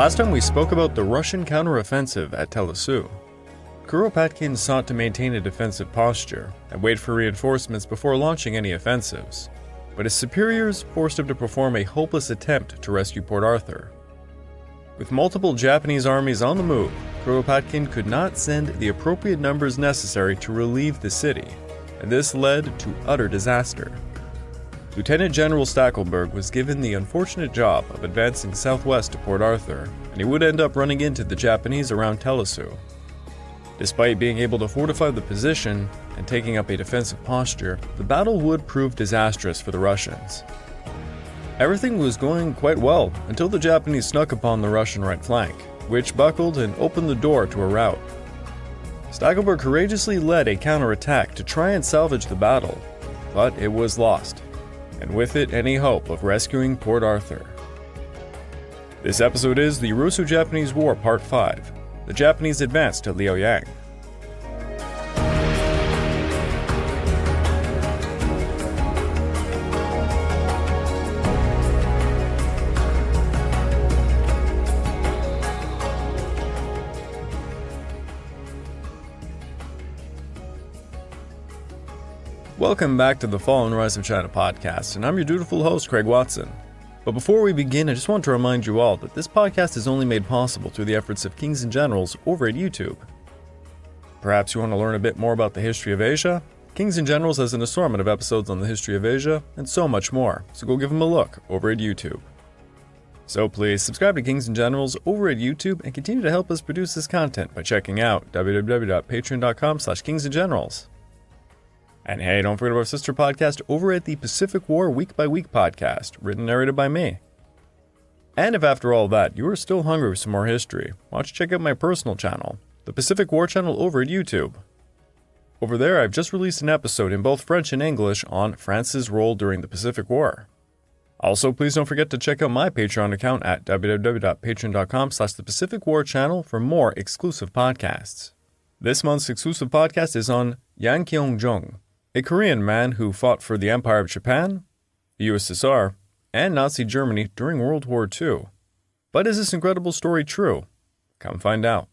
Last time we spoke about the Russian counteroffensive at Tashi. Kuropatkin sought to maintain a defensive posture and wait for reinforcements before launching any offensives, but his superiors forced him to perform a hopeless attempt to rescue Port Arthur. With multiple Japanese armies on the move, Kuropatkin could not send the appropriate numbers necessary to relieve the city, and this led to utter disaster. Lieutenant General Stackelberg was given the unfortunate job of advancing southwest to Port Arthur, and he would end up running into the Japanese around Tashi. Despite being able to fortify the position and taking up a defensive posture, the battle would prove disastrous for the Russians. Everything was going quite well until the Japanese snuck upon the Russian right flank, which buckled and opened the door to a rout. Stackelberg courageously led a counterattack to try and salvage the battle, but it was lost, and with it any hope of rescuing Port Arthur. This episode is the Russo-Japanese War Part 5, the Japanese advance to Liaoyang. Welcome back to the Fall and Rise of China podcast, and I'm your dutiful host, Craig Watson. But before we begin, I just want to remind you all that this podcast is only made possible through the efforts of Kings and Generals over at YouTube. Perhaps you want to learn a bit more about the history of Asia? Kings and Generals has an assortment of episodes on the history of Asia, and so much more, so go give them a look over at YouTube. So please subscribe to Kings and Generals over at YouTube and continue to help us produce this content by checking out www.patreon.com/kingsandgenerals. And hey, don't forget about our sister podcast over at the Pacific War Week by Week podcast, written and narrated by me. And if after all that, you are still hungry for some more history, why don't you check out my personal channel, the Pacific War channel over at YouTube. Over there, I've just released an episode in both French and English on France's role during the Pacific War. Also, please don't forget to check out my Patreon account at www.patreon.com/thepacificwarchannel for more exclusive podcasts. This month's exclusive podcast is on Yang Kyung-jung, a Korean man who fought for the Empire of Japan, the USSR, and Nazi Germany during World War II. But is this incredible story true? Come find out.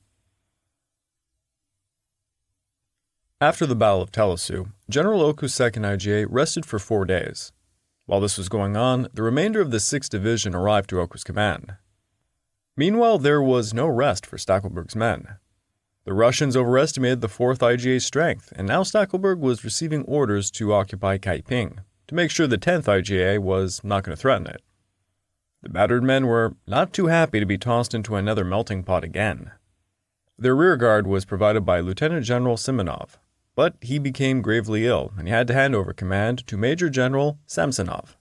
After the Battle of Tashi, General Oku's 2nd IGA rested for 4 days. While this was going on, the remainder of the 6th Division arrived to Oku's command. Meanwhile, there was no rest for Stackelberg's men. The Russians overestimated the 4th IGA's strength, and now Stackelberg was receiving orders to occupy Kaiping, to make sure the 10th IGA was not going to threaten it. The battered men were not too happy to be tossed into another melting pot again. Their rearguard was provided by Lieutenant General Simonov, but he became gravely ill, and he had to hand over command to Major General Samsonov.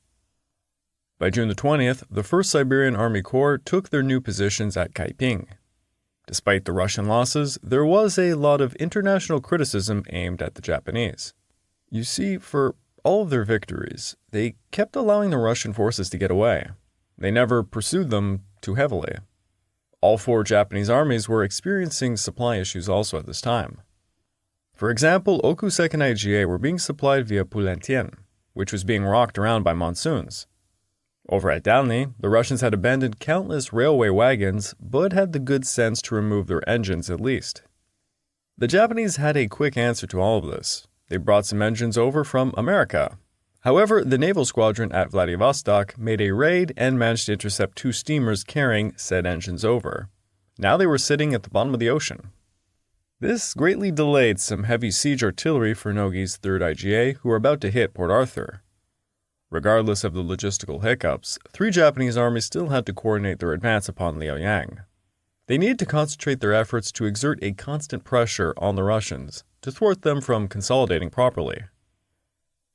By June the 20th, the 1st Siberian Army Corps took their new positions at Kaiping. Despite the Russian losses, there was a lot of international criticism aimed at the Japanese. You see, for all of their victories, they kept allowing the Russian forces to get away. They never pursued them too heavily. All 4 Japanese armies were experiencing supply issues also at this time. For example, Oku's 2nd IGA were being supplied via Pulantien, which was being rocked around by monsoons. Over at Dalny, the Russians had abandoned countless railway wagons, but had the good sense to remove their engines at least. The Japanese had a quick answer to all of this. They brought some engines over from America. However, the naval squadron at Vladivostok made a raid and managed to intercept 2 steamers carrying said engines over. Now they were sitting at the bottom of the ocean. This greatly delayed some heavy siege artillery for Nogi's 3rd IGA, who were about to hit Port Arthur. Regardless of the logistical hiccups, 3 Japanese armies still had to coordinate their advance upon Liaoyang. They needed to concentrate their efforts to exert a constant pressure on the Russians to thwart them from consolidating properly.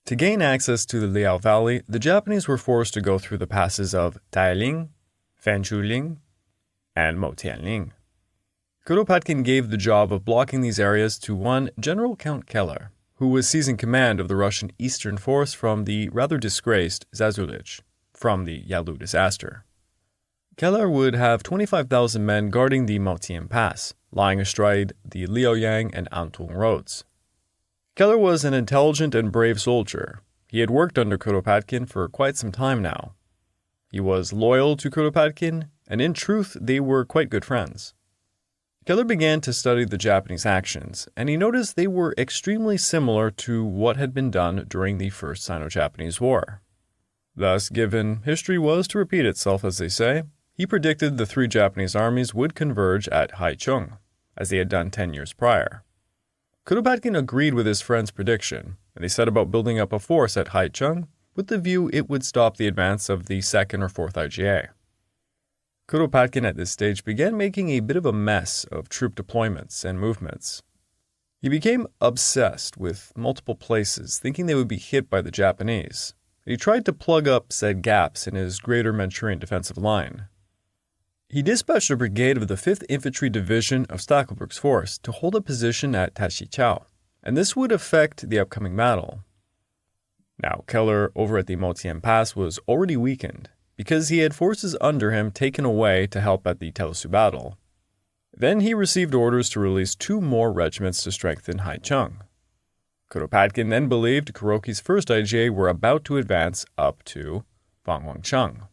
To gain access to the Liao Valley, the Japanese were forced to go through the passes of Tailing, Fanchuling, and Motianling. Kuropatkin gave the job of blocking these areas to one General Count Keller, who was seizing command of the Russian Eastern Force from the rather disgraced Zazulich, from the Yalu disaster. Keller would have 25,000 men guarding the Motian Pass, lying astride the Liaoyang and Antung roads. Keller was an intelligent and brave soldier. He had worked under Kuropatkin for quite some time now. He was loyal to Kuropatkin, and in truth, they were quite good friends. Keller began to study the Japanese actions, and he noticed they were extremely similar to what had been done during the First Sino-Japanese War. Thus, given history was to repeat itself, as they say, he predicted the three Japanese armies would converge at Haichung, as they had done 10 years prior. Kuropatkin agreed with his friend's prediction, and they set about building up a force at Haichung with the view it would stop the advance of the 2nd or 4th IJA. Kuropatkin at this stage began making a bit of a mess of troop deployments and movements. He became obsessed with multiple places, thinking they would be hit by the Japanese. He tried to plug up said gaps in his Greater Manchurian defensive line. He dispatched a brigade of the 5th Infantry Division of Stackelberg's force to hold a position at Tashi, and this would affect the upcoming battle. Now, Keller over at the Motian Pass was already weakened, because he had forces under him taken away to help at the Telesu battle. Then he received orders to release 2 more regiments to strengthen Haichung. Kuropatkin then believed Kuroki's 1st IJA were about to advance up to Fanghuangcheng,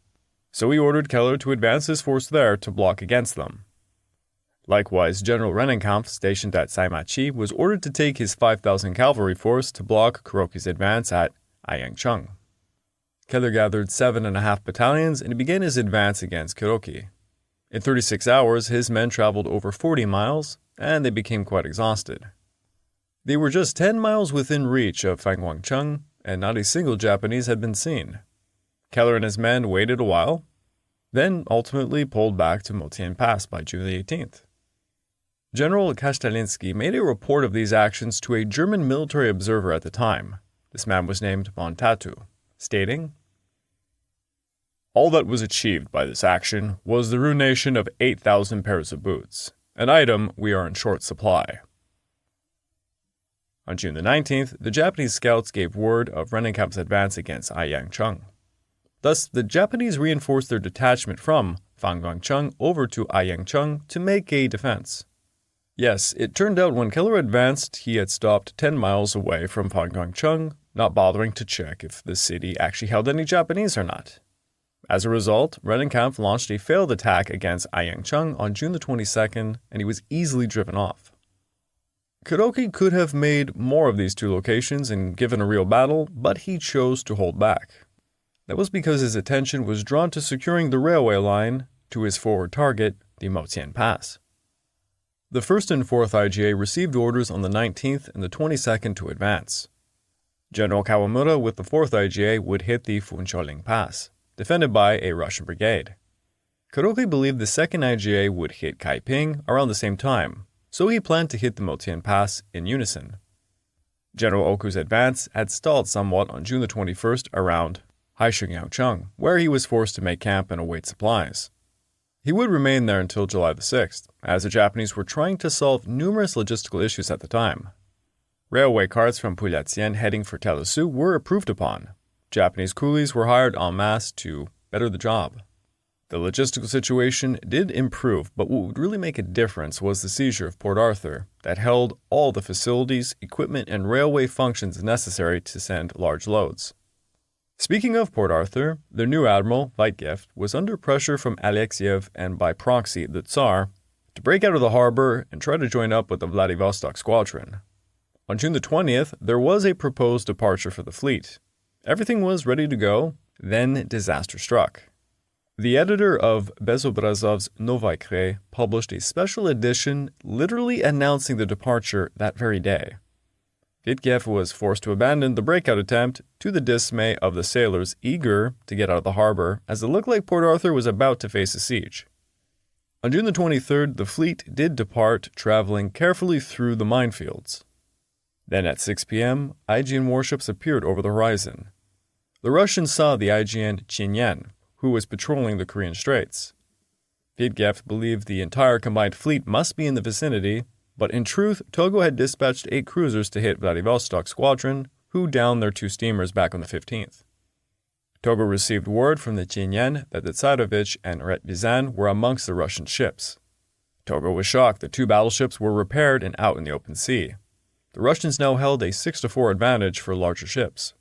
so he ordered Keller to advance his force there to block against them. Likewise, General Rennenkampf, stationed at Saimachi, was ordered to take his 5,000 cavalry force to block Kuroki's advance at Ayangcheng. Keller gathered 7.5 battalions and he began his advance against Kuroki. In 36 hours, his men traveled over 40 miles, and they became quite exhausted. They were just 10 miles within reach of Fanghuangcheng, and not a single Japanese had been seen. Keller and his men waited a while, then ultimately pulled back to Motian Pass by June 18th. General Kastalinsky made a report of these actions to a German military observer at the time. This man was named von Tatu, stating, "All that was achieved by this action was the ruination of 8,000 pairs of boots, an item we are in short supply." On June the 19th, the Japanese scouts gave word of Rennenkampf's advance against Ayangcheng. Thus, the Japanese reinforced their detachment from Fanghuangcheng over to Ayangcheng to make a defense. Yes, it turned out when Keller advanced, he had stopped 10 miles away from Fanghuangcheng, not bothering to check if the city actually held any Japanese or not. As a result, Rennenkampf launched a failed attack against Ayangcheng on June the 22nd, and he was easily driven off. Kuroki could have made more of these 2 locations and given a real battle, but he chose to hold back. That was because his attention was drawn to securing the railway line to his forward target, the Motian Pass. The 1st and 4th IJA received orders on the 19th and the 22nd to advance. General Kawamura with the 4th IJA would hit the Funcholing Pass, defended by a Russian brigade. Kuroki believed the 2nd IJA would hit Kaiping around the same time, so he planned to hit the Motian Pass in unison. General Oku's advance had stalled somewhat on June the 21st around Haishungyangcheng, where he was forced to make camp and await supplies. He would remain there until July the 6th, as the Japanese were trying to solve numerous logistical issues at the time. Railway carts from Puliatien heading for Telesu were approved upon. Japanese coolies were hired en masse to better the job. The logistical situation did improve, but what would really make a difference was the seizure of Port Arthur, that held all the facilities, equipment, and railway functions necessary to send large loads. Speaking of Port Arthur, their new admiral, Weitgift, was under pressure from Alexiev and by proxy the Tsar to break out of the harbor and try to join up with the Vladivostok squadron. On June the 20th, there was a proposed departure for the fleet. Everything was ready to go, then disaster struck. The editor of Bezobrazov's Novaya Kre published a special edition literally announcing the departure that very day. Wittgeff was forced to abandon the breakout attempt to the dismay of the sailors eager to get out of the harbor, as it looked like Port Arthur was about to face a siege. On June the 23rd, the fleet did depart, traveling carefully through the minefields. Then at 6 p.m., IJN warships appeared over the horizon. The Russians saw the IJN Chinyan, who was patrolling the Korean Straits. Wittgeff believed the entire combined fleet must be in the vicinity, but in truth, Togo had dispatched 8 cruisers to hit Vladivostok squadron, who downed their 2 steamers back on the 15th. Togo received word from the Chinyan that the Tsarevich and Retvizan were amongst the Russian ships. Togo was shocked that 2 battleships were repaired and out in the open sea. The Russians now held a 6-4 advantage for larger ships.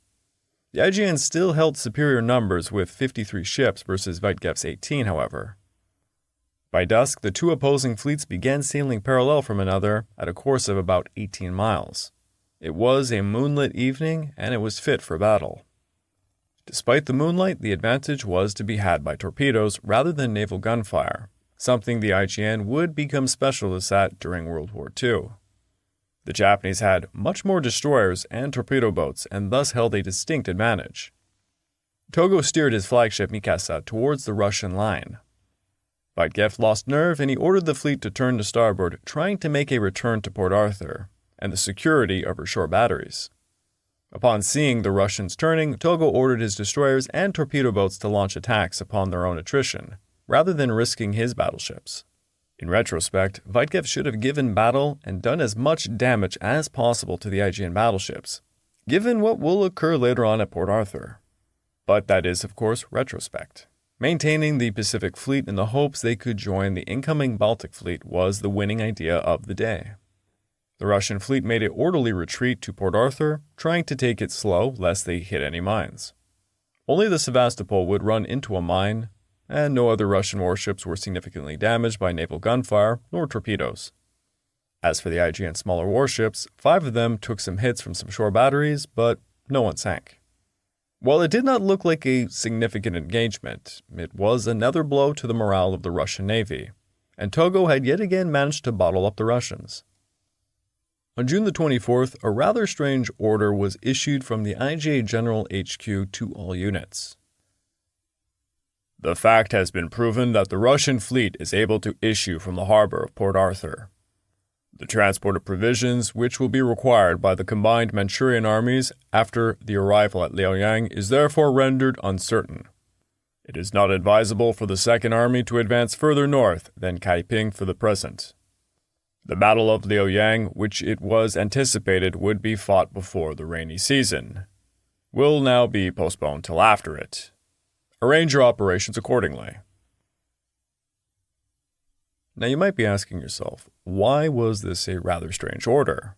The IJN still held superior numbers with 53 ships versus Weitgeff's 18, however. By dusk, the two opposing fleets began sailing parallel from another at a course of about 18 miles. It was a moonlit evening, and it was fit for battle. Despite the moonlight, the advantage was to be had by torpedoes rather than naval gunfire, something the IJN would become specialists at during World War II. The Japanese had much more destroyers and torpedo boats and thus held a distinct advantage. Togo steered his flagship Mikasa towards the Russian line. Weitgeft lost nerve and he ordered the fleet to turn to starboard, trying to make a return to Port Arthur and the security of her shore batteries. Upon seeing the Russians turning, Togo ordered his destroyers and torpedo boats to launch attacks upon their own attrition, rather than risking his battleships. In retrospect, Weitgeft should have given battle and done as much damage as possible to the IJN battleships, given what will occur later on at Port Arthur. But that is, of course, retrospect. Maintaining the Pacific Fleet in the hopes they could join the incoming Baltic Fleet was the winning idea of the day. The Russian fleet made an orderly retreat to Port Arthur, trying to take it slow lest they hit any mines. Only the Sevastopol would run into a mine, and no other Russian warships were significantly damaged by naval gunfire nor torpedoes. As for the IJN smaller warships, 5 of them took some hits from some shore batteries, but no one sank. While it did not look like a significant engagement, it was another blow to the morale of the Russian Navy, and Togo had yet again managed to bottle up the Russians. On June the 24th, a rather strange order was issued from the IJA General HQ to all units. The fact has been proven that the Russian fleet is able to issue from the harbor of Port Arthur. The transport of provisions, which will be required by the combined Manchurian armies after the arrival at Liaoyang, is therefore rendered uncertain. It is not advisable for the Second Army to advance further north than Kaiping for the present. The Battle of Liaoyang, which it was anticipated would be fought before the rainy season, will now be postponed till after it. Arrange your operations accordingly. Now you might be asking yourself, why was this a rather strange order?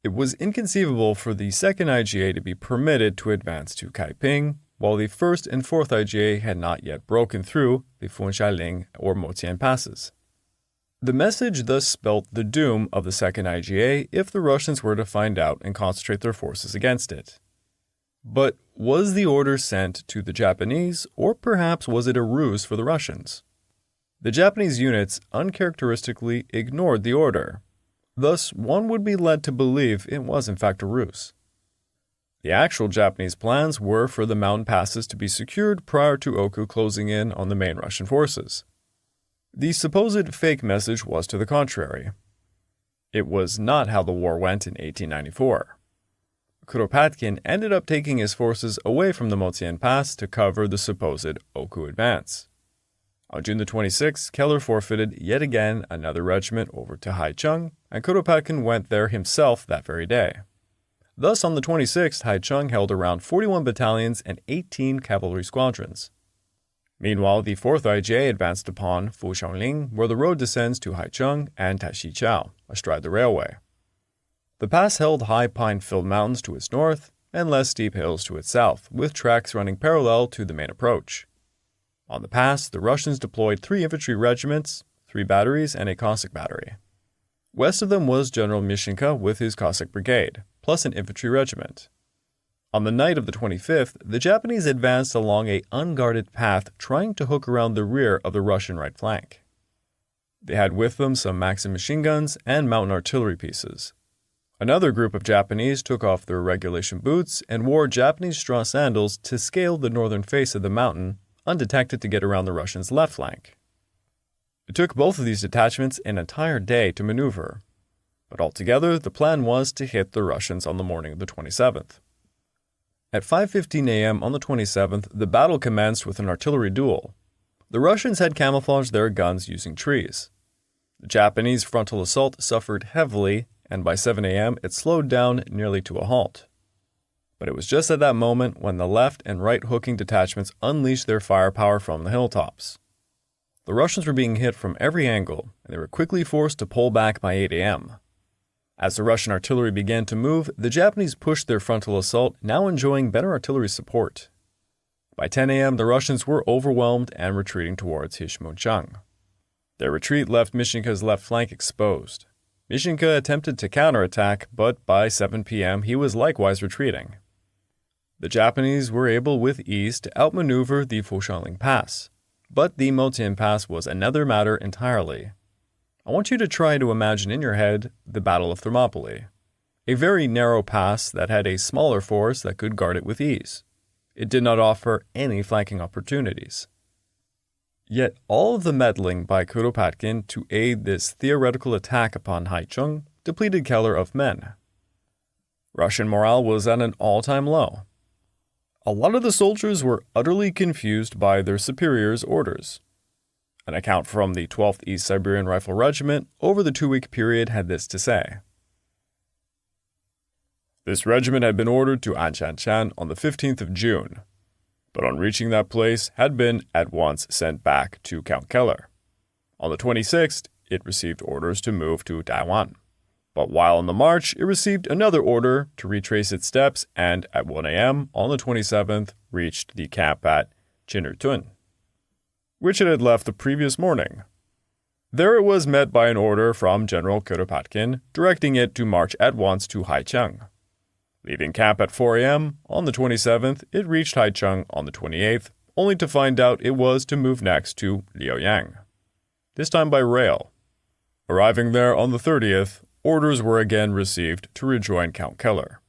It was inconceivable for the 2nd IJA to be permitted to advance to Kaiping, while the 1st and 4th IJA had not yet broken through the Funxialing or Motian passes. The message thus spelt the doom of the 2nd IJA if the Russians were to find out and concentrate their forces against it. But was the order sent to the Japanese, or perhaps was it a ruse for the Russians? The Japanese units uncharacteristically ignored the order. Thus, one would be led to believe it was in fact a ruse. The actual Japanese plans were for the mountain passes to be secured prior to Oku closing in on the main Russian forces. The supposed fake message was to the contrary. It was not how the war went in 1894. Kuropatkin ended up taking his forces away from the Motian Pass to cover the supposed Oku advance. On June the 26th, Keller forfeited yet again another regiment over to Haicheng, and Kuropatkin went there himself that very day. Thus, on the 26th, Haicheng held around 41 battalions and 18 cavalry squadrons. Meanwhile, the 4th IJA advanced upon Fuxiangling, where the road descends to Haicheng and Tashi astride the railway. The pass held high pine-filled mountains to its north and less steep hills to its south, with tracks running parallel to the main approach. On the pass, the Russians deployed 3 infantry regiments, 3 batteries, and a Cossack battery. West of them was General Mishinka with his Cossack brigade, plus an infantry regiment. On the night of the 25th, the Japanese advanced along an unguarded path trying to hook around the rear of the Russian right flank. They had with them some Maxim machine guns and mountain artillery pieces. Another group of Japanese took off their regulation boots and wore Japanese straw sandals to scale the northern face of the mountain, undetected to get around the Russians' left flank. It took both of these detachments an entire day to maneuver, but altogether the plan was to hit the Russians on the morning of the 27th. At 5:15 a.m. on the 27th, the battle commenced with an artillery duel. The Russians had camouflaged their guns using trees. The Japanese frontal assault suffered heavily, and by 7 a.m. it slowed down nearly to a halt. But it was just at that moment when the left and right hooking detachments unleashed their firepower from the hilltops. The Russians were being hit from every angle, and they were quickly forced to pull back by 8 a.m. As the Russian artillery began to move, the Japanese pushed their frontal assault, now enjoying better artillery support. By 10 a.m., the Russians were overwhelmed and retreating towards Hishmunchang. Their retreat left Mishinka's left flank exposed. Mishinka attempted to counterattack, but by 7 p.m. he was likewise retreating. The Japanese were able with ease to outmaneuver the Foshanling Pass, but the Motian Pass was another matter entirely. I want you to try to imagine in your head the Battle of Thermopylae, a very narrow pass that had a smaller force that could guard it with ease. It did not offer any flanking opportunities. Yet all of the meddling by Kuropatkin to aid this theoretical attack upon Haicheng depleted Keller of men. Russian morale was at an all-time low. A lot of the soldiers were utterly confused by their superiors' orders. An account from the 12th East Siberian Rifle Regiment over the 2-week period had this to say. This regiment had been ordered to Anshanshan on the 15th of June, but on reaching that place had been at once sent back to Count Keller. On the 26th, it received orders to move to Taiwan. But while on the march, it received another order to retrace its steps and at 1 a.m. on the 27th reached the camp at Chinurtun, which it had left the previous morning. There it was met by an order from General Kuropatkin directing it to march at once to Haicheng. Leaving camp at 4 a.m. on the 27th, it reached Haicheng on the 28th, only to find out it was to move next to Liaoyang, this time by rail. Arriving there on the 30th, orders were again received to rejoin Count Keller.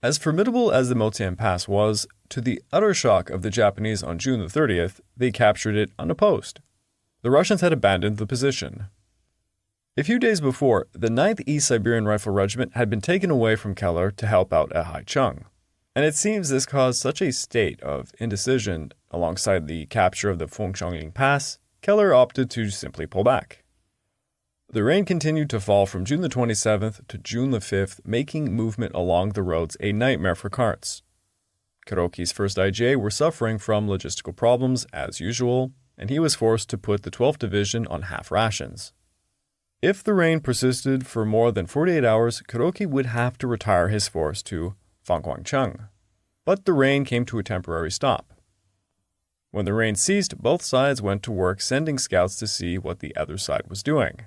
As formidable as the Motian Pass was, to the utter shock of the Japanese on June the 30th, they captured it unopposed. The Russians had abandoned the position. A few days before, the 9th East Siberian Rifle Regiment had been taken away from Keller to help out at Haicheng, and it seems this caused such a state of indecision alongside the capture of the Foshanling Pass, Keller opted to simply pull back. The rain continued to fall from June the 27th to June the 5th, making movement along the roads a nightmare for carts. Kuroki's 1st IJ were suffering from logistical problems as usual, and he was forced to put the 12th Division on half rations. If the rain persisted for more than 48 hours, Kuroki would have to retire his force to Fangguangcheng. But the rain came to a temporary stop. When the rain ceased, both sides went to work sending scouts to see what the other side was doing.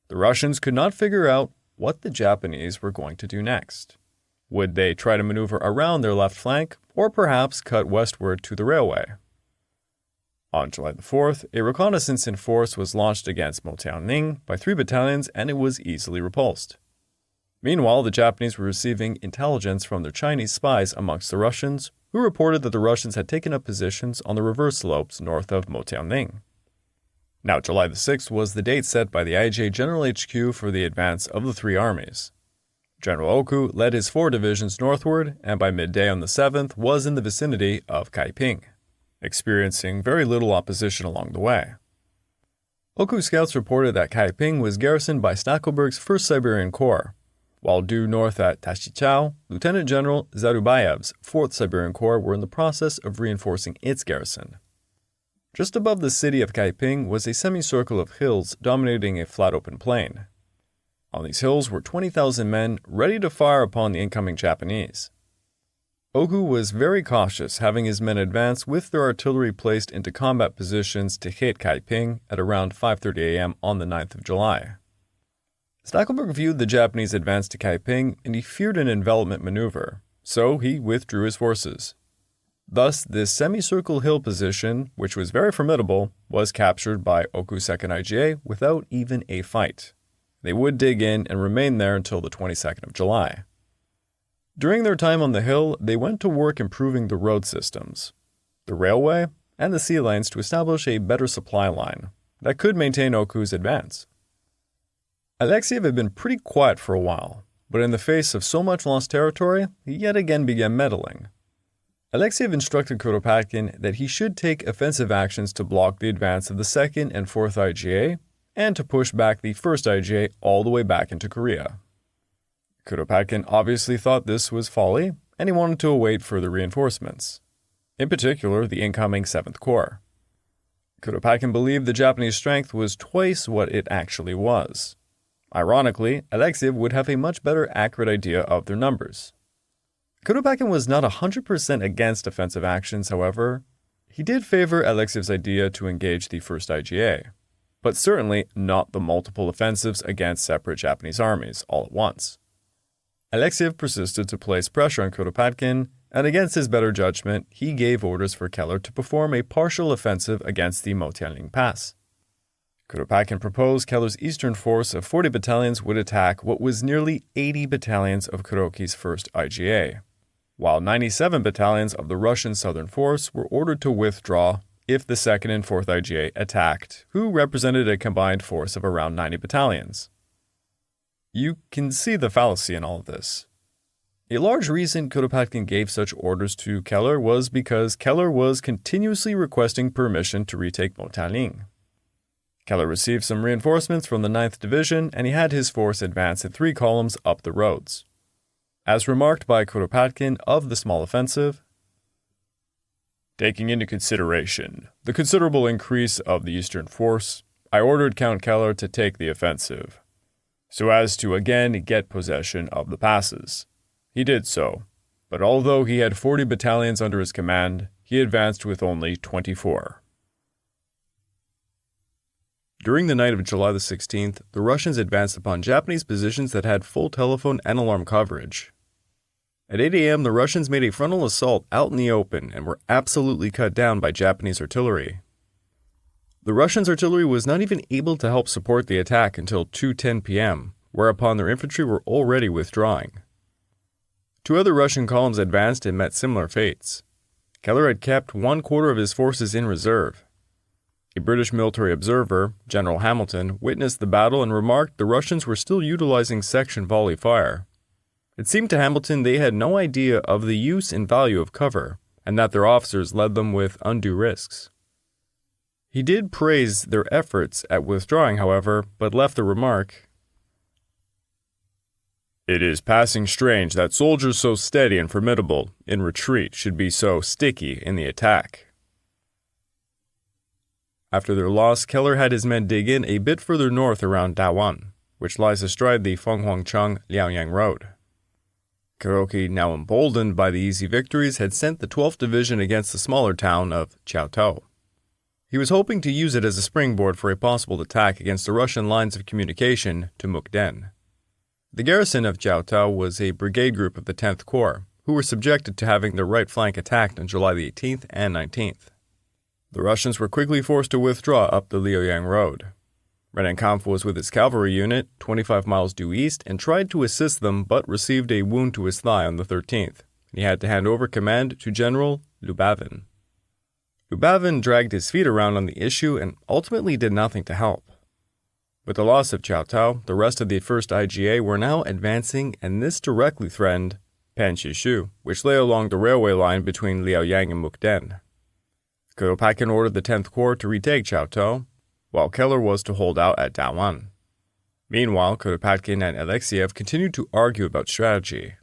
The Russians could not figure out what the Japanese were going to do next. Would they try to maneuver around their left flank, or perhaps cut westward to the railway? On July the 4th, a reconnaissance in force was launched against Motiaoning by 3 battalions and it was easily repulsed. Meanwhile, the Japanese were receiving intelligence from their Chinese spies amongst the Russians, who reported that the Russians had taken up positions on the reverse slopes north of Motiaoning. Now, July the 6th was the date set by the IJ General HQ for the advance of the 3 armies. General Oku led his 4 divisions northward and by midday on the 7th was in the vicinity of Kaiping, experiencing very little opposition along the way. Oku scouts reported that Kaiping was garrisoned by Stackelberg's 1st Siberian Corps, while due north at Tashi, Lieutenant General Zarubayev's 4th Siberian Corps were in the process of reinforcing its garrison. Just above the city of Kaiping was a semicircle of hills dominating a flat open plain. On these hills were 20,000 men ready to fire upon the incoming Japanese. Oku was very cautious, having his men advance with their artillery placed into combat positions to hit Kaiping at around 5:30 a.m. on the 9th of July. Stackelberg viewed the Japanese advance to Kaiping and he feared an envelopment maneuver, so he withdrew his forces. Thus, this semicircle hill position, which was very formidable, was captured by Oku's 2nd IJA without even a fight. They would dig in and remain there until the 22nd of July. During their time on the hill, they went to work improving the road systems, the railway, and the sea lanes to establish a better supply line that could maintain Oku's advance. Alexiev had been pretty quiet for a while, but in the face of so much lost territory, he yet again began meddling. Alexiev instructed Kuropatkin that he should take offensive actions to block the advance of the 2nd and 4th IJA and to push back the 1st IJA all the way back into Korea. Kuropatkin obviously thought this was folly, and he wanted to await further reinforcements, in particular the incoming 7th Corps. Kuropatkin believed the Japanese strength was twice what it actually was. Ironically, Alexiev would have a much better accurate idea of their numbers. Kuropatkin was not 100% against offensive actions, however. He did favor Alexiev's idea to engage the 1st IGA, but certainly not the multiple offensives against separate Japanese armies all at once. Alexiev persisted to place pressure on Kuropatkin, and against his better judgment, he gave orders for Keller to perform a partial offensive against the Motianling Pass. Kuropatkin proposed Keller's eastern force of 40 battalions would attack what was nearly 80 battalions of Kuroki's 1st IGA, while 97 battalions of the Russian southern force were ordered to withdraw if the 2nd and 4th IGA attacked, who represented a combined force of around 90 battalions. You can see the fallacy in all of this. A large reason Kuropatkin gave such orders to Keller was because Keller was continuously requesting permission to retake Motianling. Keller received some reinforcements from the 9th Division, and he had his force advance in 3 columns up the roads. As remarked by Kuropatkin of the small offensive, taking into consideration the considerable increase of the eastern force, I ordered Count Keller to take the offensive, so as to again get possession of the passes. He did so, but although he had 40 battalions under his command, he advanced with only 24. During the night of July the 16th, the Russians advanced upon Japanese positions that had full telephone and alarm coverage. At 8 a.m., the Russians made a frontal assault out in the open and were absolutely cut down by Japanese artillery. The Russians' artillery was not even able to help support the attack until 2:10 p.m., whereupon their infantry were already withdrawing. 2 other Russian columns advanced and met similar fates. Keller had kept 1/4 of his forces in reserve. A British military observer, General Hamilton, witnessed the battle and remarked the Russians were still utilizing section volley fire. It seemed to Hamilton they had no idea of the use and value of cover, and that their officers led them with undue risks. He did praise their efforts at withdrawing, however, but left the remark, "It is passing strange that soldiers so steady and formidable in retreat should be so sticky in the attack." After their loss, Keller had his men dig in a bit further north around Dawan, which lies astride the Fenghuangcheng-Liaoyang road. Kuroki, now emboldened by the easy victories, had sent the 12th Division against the smaller town of Chaotou. He was hoping to use it as a springboard for a possible attack against the Russian lines of communication to Mukden. The garrison of Chaotou was a brigade group of the 10th Corps, who were subjected to having their right flank attacked on July the 18th and 19th. The Russians were quickly forced to withdraw up the Liaoyang road. Rennenkampf was with his cavalry unit, 25 miles due east, and tried to assist them but received a wound to his thigh on the 13th. He had to hand over command to General Lubavin. Lubavin dragged his feet around on the issue and ultimately did nothing to help. With the loss of Chaotou, the rest of the 1st IGA were now advancing, and this directly threatened Panchishu, which lay along the railway line between Liaoyang and Mukden. Kuropatkin ordered the 10th Corps to retake Chaotou, while Keller was to hold out at Dawan. Meanwhile, Kuropatkin and Alexiev continued to argue about strategy.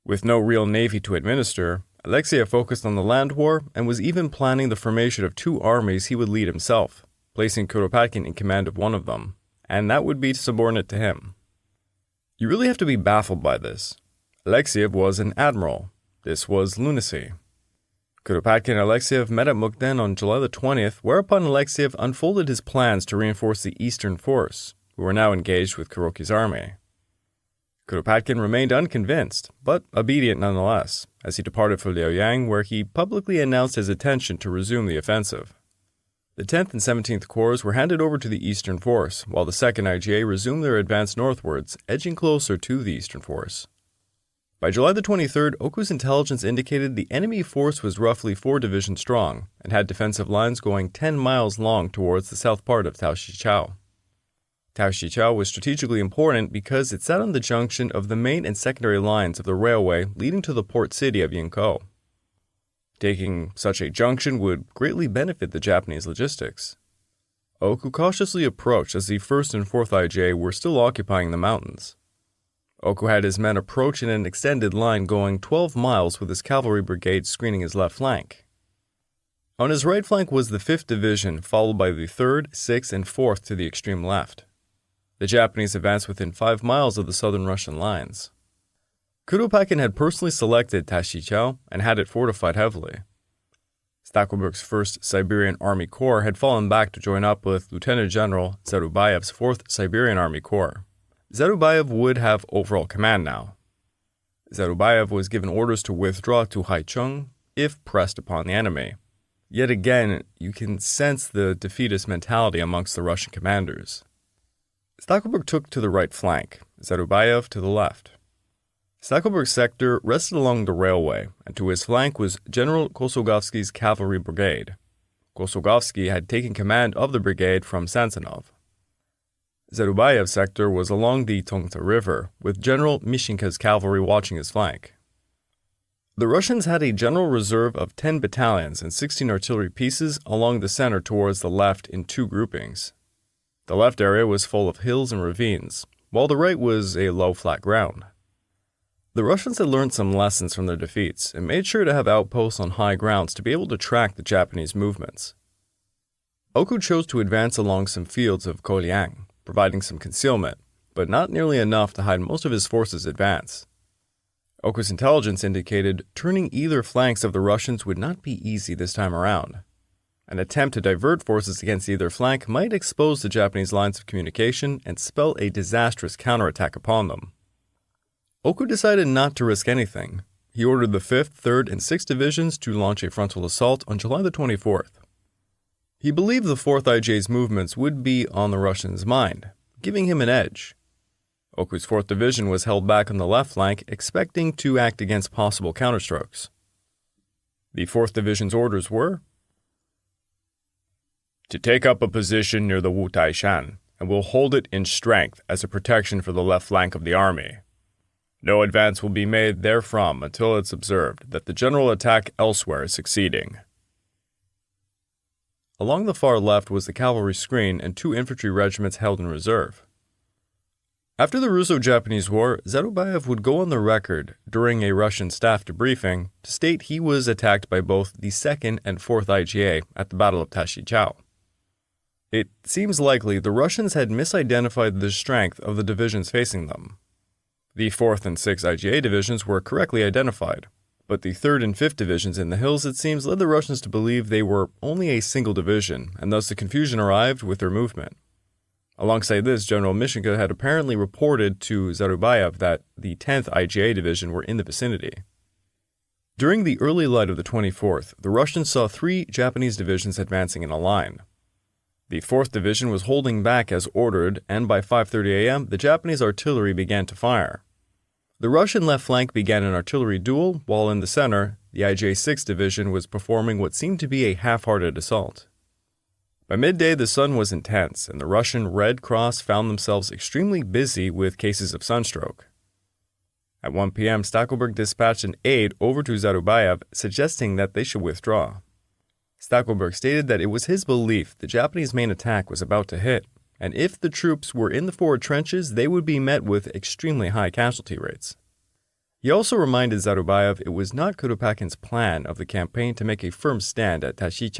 With no real navy to administer, Alexiev focused on the land war and was even planning the formation of 2 armies he would lead himself, placing Kuropatkin in command of one of them, and that would be subordinate to him. You really have to be baffled by this. Alexiev was an admiral. This was lunacy. Kuropatkin and Alexiev met at Mukden on July the 20th, whereupon Alexiev unfolded his plans to reinforce the eastern force, who were now engaged with Kuroki's army. Kuropatkin remained unconvinced, but obedient nonetheless, as he departed for Liaoyang, where he publicly announced his intention to resume the offensive. The 10th and 17th Corps were handed over to the eastern force, while the 2nd IGA resumed their advance northwards, edging closer to the eastern force. By July the 23rd, Oku's intelligence indicated the enemy force was roughly 4 divisions strong and had defensive lines going 10 miles long towards the south part of Taoxichao. Taoxichao was strategically important because it sat on the junction of the main and secondary lines of the railway leading to the port city of Yingkou. Taking such a junction would greatly benefit the Japanese logistics. Oku cautiously approached as the 1st and 4th IJ were still occupying the mountains. Oku had his men approach in an extended line going 12 miles with his cavalry brigade screening his left flank. On his right flank was the 5th Division, followed by the 3rd, 6th, and 4th to the extreme left. The Japanese advanced within 5 miles of the southern Russian lines. Kuropatkin had personally selected Tashichao and had it fortified heavily. Stackelberg's 1st Siberian Army Corps had fallen back to join up with Lieutenant General Zarubayev's 4th Siberian Army Corps. Zarubayev would have overall command now. Zarubayev was given orders to withdraw to Haicheng if pressed upon the enemy. Yet again, you can sense the defeatist mentality amongst the Russian commanders. Stackelberg took to the right flank, Zarubayev to the left. Stackelberg's sector rested along the railway, and to his flank was General Kosogovsky's cavalry brigade. Kosogovsky had taken command of the brigade from Samsonov. Zarubayev's sector was along the Tongta River, with General Mishinka's cavalry watching his flank. The Russians had a general reserve of 10 battalions and 16 artillery pieces along the center towards the left in 2 groupings. The left area was full of hills and ravines, while the right was a low flat ground. The Russians had learned some lessons from their defeats and made sure to have outposts on high grounds to be able to track the Japanese movements. Oku chose to advance along some fields of Liaoyang, providing some concealment, but not nearly enough to hide most of his forces' advance. Oku's intelligence indicated turning either flanks of the Russians would not be easy this time around. An attempt to divert forces against either flank might expose the Japanese lines of communication and spell a disastrous counterattack upon them. Oku decided not to risk anything. He ordered the 5th, 3rd, and 6th Divisions to launch a frontal assault on July the 24th. He believed the 4th IJ's movements would be on the Russians' mind, giving him an edge. Oku's 4th Division was held back on the left flank, expecting to act against possible counterstrokes. The 4th Division's orders were to take up a position near the Wutaishan, and will hold it in strength as a protection for the left flank of the army. No advance will be made therefrom until it's observed that the general attack elsewhere is succeeding. Along the far left was the cavalry screen and 2 infantry regiments held in reserve. After the Russo-Japanese War, Zarubayev would go on the record during a Russian staff debriefing to state he was attacked by both the 2nd and 4th IJA at the Battle of Tashi. It seems likely the Russians had misidentified the strength of the divisions facing them. The 4th and 6th IJA divisions were correctly identified, but the 3rd and 5th divisions in the hills, it seems, led the Russians to believe they were only a single division, and thus the confusion arrived with their movement. Alongside this, General Mishinka had apparently reported to Zarubayev that the 10th IJA division were in the vicinity. During the early light of the 24th, the Russians saw 3 Japanese divisions advancing in a line. The 4th Division was holding back as ordered, and by 5:30 a.m., the Japanese artillery began to fire. The Russian left flank began an artillery duel, while in the center, the IJ 6th Division was performing what seemed to be a half-hearted assault. By midday, the sun was intense, and the Russian Red Cross found themselves extremely busy with cases of sunstroke. At 1 p.m., Stackelberg dispatched an aide over to Zarubayev, suggesting that they should withdraw. Stackelberg stated that it was his belief the Japanese main attack was about to hit, and if the troops were in the forward trenches, they would be met with extremely high casualty rates. He also reminded Zarubayev it was not Kuropatkin's plan of the campaign to make a firm stand at Tashi.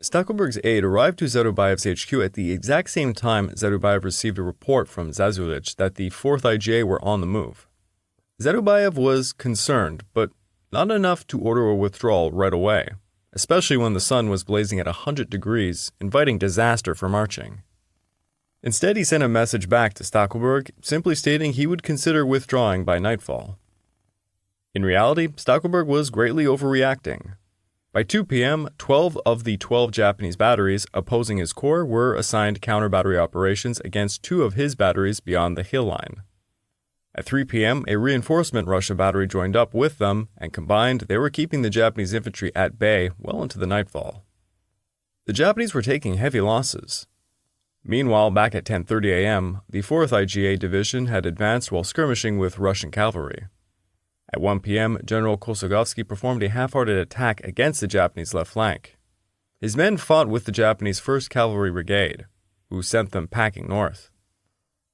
Stackelberg's aide arrived to Zarubayev's HQ at the exact same time Zarubayev received a report from Zazulich that the 4th IJA were on the move. Zarubayev was concerned, but not enough to order a withdrawal right away, especially when the sun was blazing at 100 degrees, inviting disaster for marching. Instead, he sent a message back to Stackelberg, simply stating he would consider withdrawing by nightfall. In reality, Stackelberg was greatly overreacting. By 2 p.m., 12 of the 12 Japanese batteries opposing his corps were assigned counter-battery operations against 2 of his batteries beyond the hill line. At 3 p.m., a reinforcement Russia battery joined up with them, and combined, they were keeping the Japanese infantry at bay well into the nightfall. The Japanese were taking heavy losses. Meanwhile, back at 10:30 a.m., the 4th IJA division had advanced while skirmishing with Russian cavalry. At 1 p.m., General Kosogovsky performed a half-hearted attack against the Japanese left flank. His men fought with the Japanese 1st Cavalry Brigade, who sent them packing north.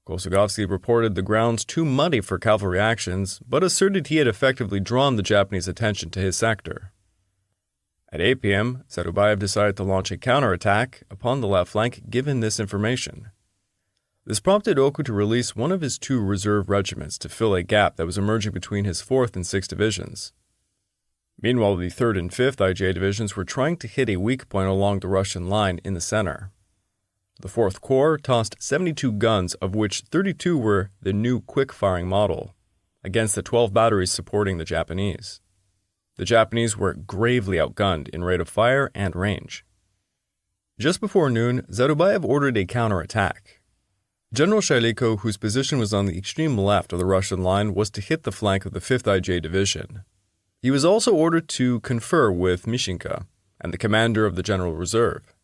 Kosogovsky reported the grounds too muddy for cavalry actions, but asserted he had effectively drawn the Japanese attention to his sector. At 8 p.m., Zarubayev decided to launch a counterattack upon the left flank given this information. This prompted Oku to release one of his 2 reserve regiments to fill a gap that was emerging between his 4th and 6th divisions. Meanwhile, the 3rd and 5th IJA divisions were trying to hit a weak point along the Russian line in the center. The 4th Corps tossed 72 guns, of which 32 were the new quick-firing model, against the 12 batteries supporting the Japanese. The Japanese were gravely outgunned in rate of fire and range. Just before noon, Zarubayev ordered a counterattack. General Shailiko, whose position was on the extreme left of the Russian line, was to hit the flank of the 5th IJA division. He was also ordered to confer with Mishinka and the commander of the General Reserve.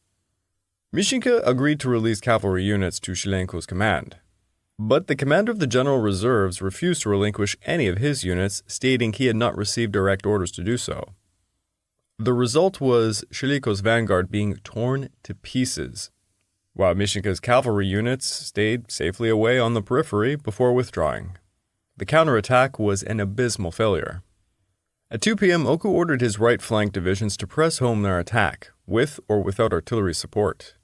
Mishinka agreed to release cavalry units to Shailenko's command, but the commander of the General Reserves refused to relinquish any of his units, stating he had not received direct orders to do so. The result was Shailenko's vanguard being torn to pieces, while Mishinka's cavalry units stayed safely away on the periphery before withdrawing. The counterattack was an abysmal failure. At 2 p.m., Oku ordered his right flank divisions to press home their attack, with or without artillery support.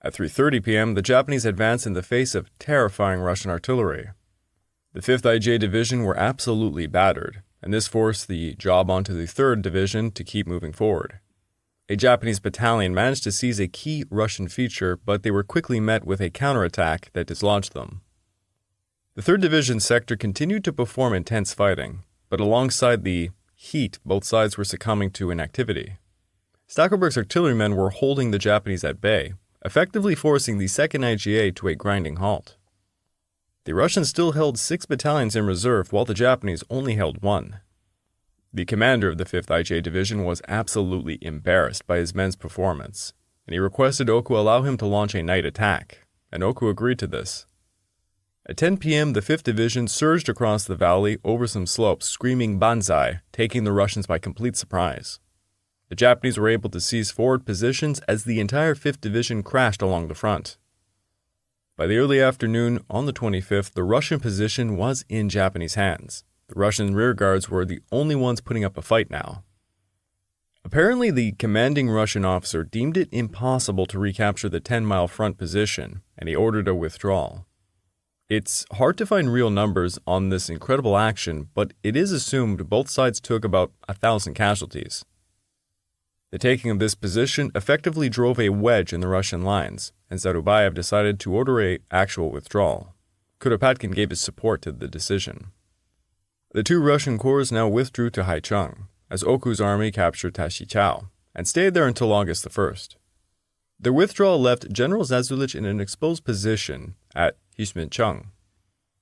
At 3:30 p.m., the Japanese advanced in the face of terrifying Russian artillery. The 5th IJA Division were absolutely battered, and this forced the job onto the 3rd Division to keep moving forward. A Japanese battalion managed to seize a key Russian feature, but they were quickly met with a counterattack that dislodged them. The 3rd Division sector continued to perform intense fighting, but alongside the heat, both sides were succumbing to inactivity. Stackelberg's artillerymen were holding the Japanese at bay, effectively forcing the 2nd IJA to a grinding halt. The Russians still held 6 battalions in reserve, while the Japanese only held 1. The commander of the 5th IJA Division was absolutely embarrassed by his men's performance, and he requested Oku allow him to launch a night attack, and Oku agreed to this. At 10 p.m., the 5th Division surged across the valley over some slopes, screaming banzai, taking the Russians by complete surprise. The Japanese were able to seize forward positions as the entire 5th Division crashed along the front. By the early afternoon, on the 25th, the Russian position was in Japanese hands. The Russian rearguards were the only ones putting up a fight now. Apparently, the commanding Russian officer deemed it impossible to recapture the 10-mile front position, and he ordered a withdrawal. It's hard to find real numbers on this incredible action, but it is assumed both sides took about 1,000 casualties. The taking of this position effectively drove a wedge in the Russian lines, and Zarubayev decided to order an actual withdrawal. Kuropatkin gave his support to the decision. The 2 Russian corps now withdrew to Haicheng, as Oku's army captured Tashi and stayed there until August 1st. Their withdrawal left General Zazulich in an exposed position at Hismincheng.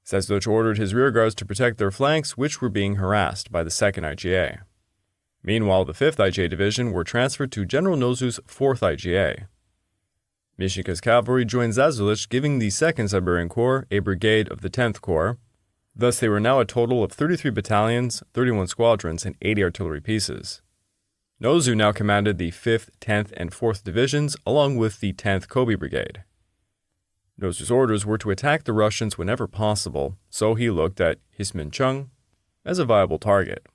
Zazulich ordered his rearguards to protect their flanks, which were being harassed by the 2nd IJA. Meanwhile, the 5th IJA Division were transferred to General Nozu's 4th IJA. Mishinka's cavalry joined Zazulich, giving the 2nd Siberian Corps a brigade of the 10th Corps. Thus, they were now a total of 33 battalions, 31 squadrons, and 80 artillery pieces. Nozu now commanded the 5th, 10th, and 4th Divisions, along with the 10th Kobe Brigade. Nozu's orders were to attack the Russians whenever possible, so he looked at Hismincheng as a viable target.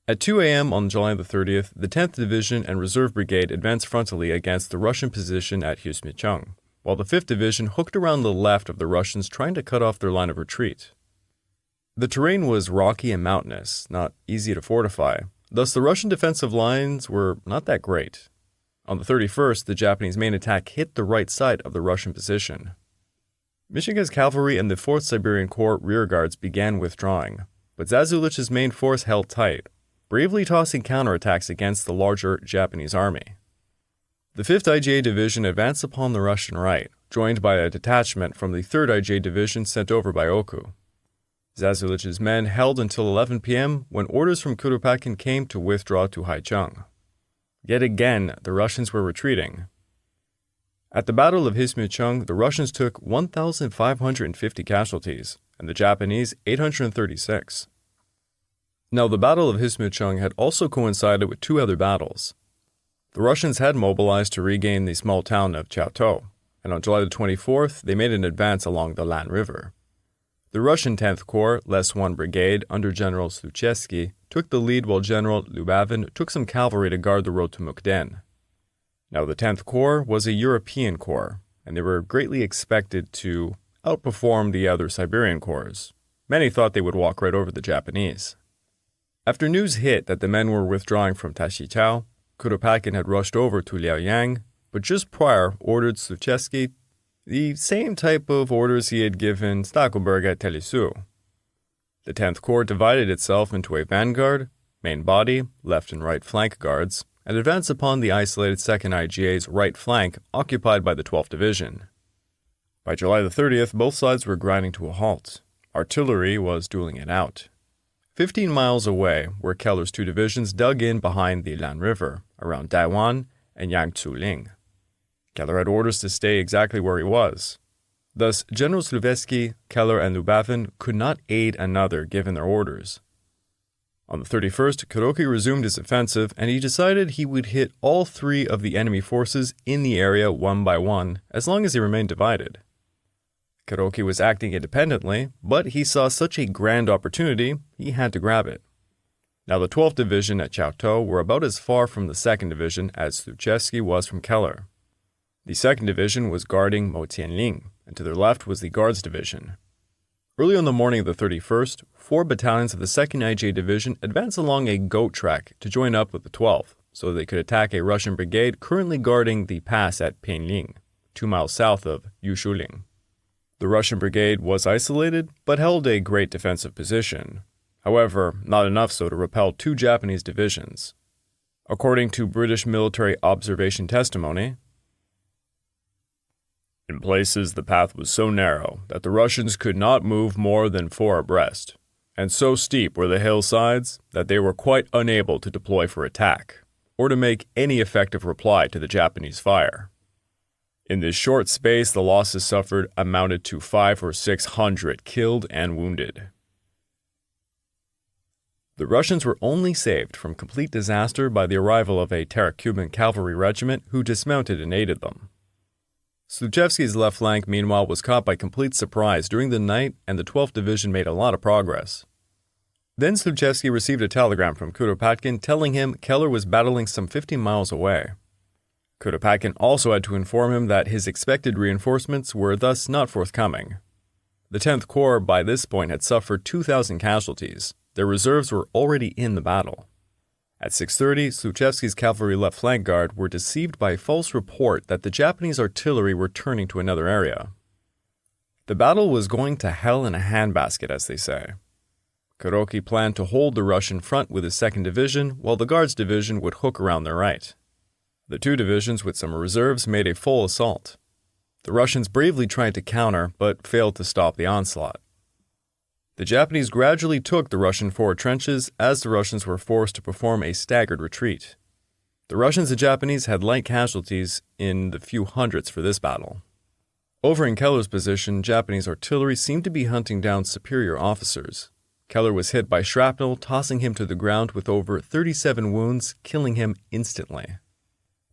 At 2 a.m. on July the 30th, the 10th Division and Reserve Brigade advanced frontally against the Russian position at Hismincheng, while the 5th Division hooked around the left of the Russians, trying to cut off their line of retreat. The terrain was rocky and mountainous, not easy to fortify, thus the Russian defensive lines were not that great. On the 31st, the Japanese main attack hit the right side of the Russian position. Mishinka's cavalry and the 4th Siberian Corps rearguards began withdrawing, but Zazulich's main force held tight, bravely tossing counterattacks against the larger Japanese army. The 5th IJA Division advanced upon the Russian right, joined by a detachment from the 3rd IJA Division sent over by Oku. Zazulich's men held until 11 p.m. when orders from Kuropatkin came to withdraw to Haicheng. Yet again, the Russians were retreating. At the Battle of Hismincheng, the Russians took 1,550 casualties, and the Japanese 836. Now, the Battle of Hismincheng had also coincided with 2 other battles. The Russians had mobilized to regain the small town of Chaotou, and on July the 24th, they made an advance along the Lan River. The Russian 10th Corps, Les 1 Brigade, under General Sluchevsky, took the lead while General Lubavin took some cavalry to guard the road to Mukden. Now, the 10th Corps was a European corps, and they were greatly expected to outperform the other Siberian corps. Many thought they would walk right over the Japanese. After news hit that the men were withdrawing from Tashi, Kuropatkin had rushed over to Liaoyang, but just prior ordered Sluchevsky the same type of orders he had given Stackelberg at Telisu. The 10th Corps divided itself into a vanguard, main body, left and right flank guards, and advanced upon the isolated 2nd IGA's right flank occupied by the 12th Division. By July the 30th, both sides were grinding to a halt. Artillery was dueling it out. 15 miles away were Keller's 2 divisions dug in behind the Lan River, around Daiwan and Yangtzuling. Keller had orders to stay exactly where he was. Thus, General Sluchevsky, Keller, and Lubavin could not aid another given their orders. On the 31st, Kuroki resumed his offensive, and he decided he would hit all 3 of the enemy forces in the area one by one, as long as they remained divided. Kuroki was acting independently, but he saw such a grand opportunity, he had to grab it. Now the 12th Division at Chaotou were about as far from the 2nd Division as Sluchevsky was from Keller. The 2nd Division was guarding Motianling, and to their left was the Guards Division. Early on the morning of the 31st, 4 battalions of the 2nd IJ Division advanced along a goat track to join up with the 12th, so they could attack a Russian brigade currently guarding the pass at Pinling, 2 miles south of Yushuling. The Russian brigade was isolated, but held a great defensive position. However, not enough so to repel 2 Japanese divisions. According to British military observation testimony, in places the path was so narrow that the Russians could not move more than 4 abreast, and so steep were the hillsides that they were quite unable to deploy for attack, or to make any effective reply to the Japanese fire. In this short space, the losses suffered amounted to 500 or 600 killed and wounded. The Russians were only saved from complete disaster by the arrival of a Tarak-Cuban cavalry regiment who dismounted and aided them. Sluchevsky's left flank, meanwhile, was caught by complete surprise during the night, and the 12th Division made a lot of progress. Then Sluchevsky received a telegram from Kuropatkin telling him Keller was battling some 50 miles away. Kuropatkin also had to inform him that his expected reinforcements were thus not forthcoming. The 10th Corps by this point had suffered 2,000 casualties. Their reserves were already in the battle. At 6:30, Sluchevsky's cavalry left flank guard were deceived by a false report that the Japanese artillery were turning to another area. The battle was going to hell in a handbasket, as they say. Kuroki planned to hold the Russian front with his 2nd Division, while the Guards Division would hook around their right. The 2 divisions with some reserves made a full assault. The Russians bravely tried to counter, but failed to stop the onslaught. The Japanese gradually took the Russian forward trenches as the Russians were forced to perform a staggered retreat. The Russians and Japanese had light casualties in the few hundreds for this battle. Over in Keller's position, Japanese artillery seemed to be hunting down superior officers. Keller was hit by shrapnel, tossing him to the ground with over 37 wounds, killing him instantly.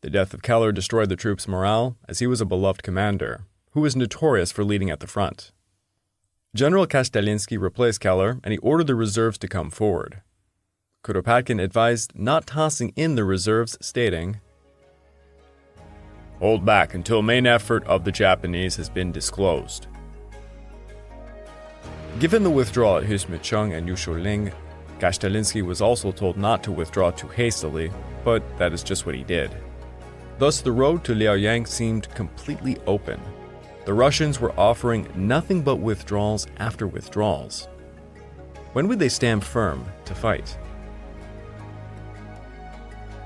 The death of Keller destroyed the troops' morale, as he was a beloved commander, who was notorious for leading at the front. General Kastalinsky replaced Keller, and he ordered the reserves to come forward. Kuropatkin advised not tossing in the reserves, stating, "Hold back until main effort of the Japanese has been disclosed." Given the withdrawal at Husmichung and Yushuling, Kastalinsky was also told not to withdraw too hastily, but that is just what he did. Thus, the road to Liaoyang seemed completely open. The Russians were offering nothing but withdrawals after withdrawals. When would they stand firm to fight?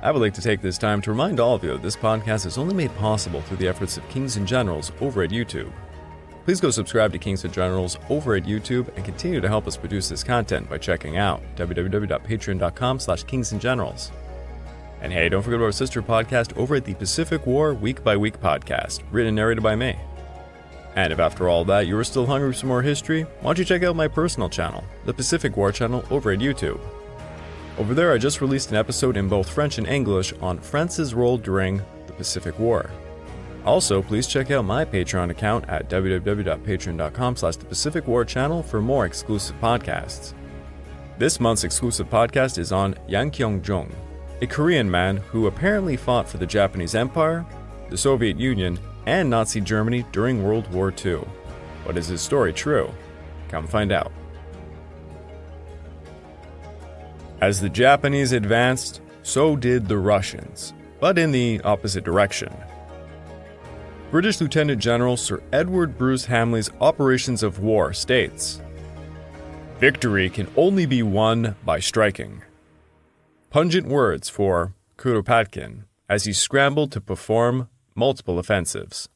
I would like to take this time to remind all of you that this podcast is only made possible through the efforts of Kings and Generals over at YouTube. Please go subscribe to Kings and Generals over at YouTube and continue to help us produce this content by checking out www.patreon.com/kingsandgenerals. And hey, don't forget about our sister podcast over at the Pacific War Week by Week podcast, written and narrated by me. And if after all that you are still hungry for some more history, why don't you check out my personal channel, the Pacific War channel over at YouTube. Over there I just released an episode in both French and English on France's role during the Pacific War. Also, please check out my Patreon account at www.patreon.com/thepacificwarchannel for more exclusive podcasts. This month's exclusive podcast is on Yang Kyung-jung, a Korean man who apparently fought for the Japanese Empire, the Soviet Union, and Nazi Germany during World War II. But is his story true? Come find out. As the Japanese advanced, so did the Russians, but in the opposite direction. British Lieutenant General Sir Edward Bruce Hamley's Operations of War states, "Victory can only be won by striking." Pungent words for Kuropatkin as he scrambled to perform multiple offensives.